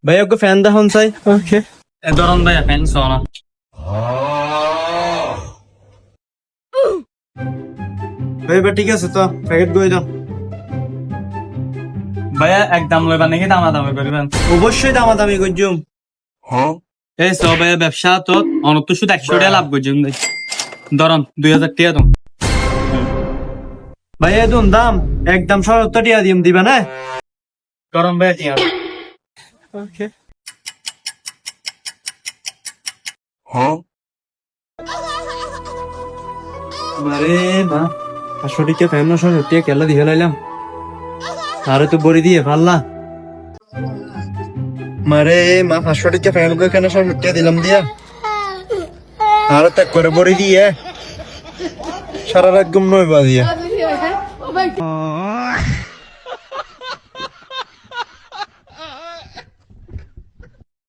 ভাইয়া ওকে ফ্যান দেখুন চাই। ওকে ধরুন ভাইয়া ফ্যান সোনা ভাইয়া ঠিক আছে তো প্যাকেট করে দাও। ভাইয়া একদম লইবা নাকি দামাদামি করবেন? অবশ্যই দামাদামি করছুম। এই সব ভাইয়া ব্যবসা তো অনত শুধু 100 টাকা লাভ করছেন। ধরুন 2000 টাকা তো ভাইয়া দুন দাম একদম 70 টাকা দিম দিবা না? ধরুন ভাইয়া টিয়া ওকে আরে মা 500 টাকা ফ্যান 70 টাকা কেলা দিয়ে লাইলাম। আরে তো বড়ি দিয়ে ফাল্লা। মারে মা 500 টাকা ফ্যান কো এখানে 70 টাকা দিলাম দিয়া। আর তা করে বড়ি দিয়ে সারা রাত ঘুম নয় বাজিয়া।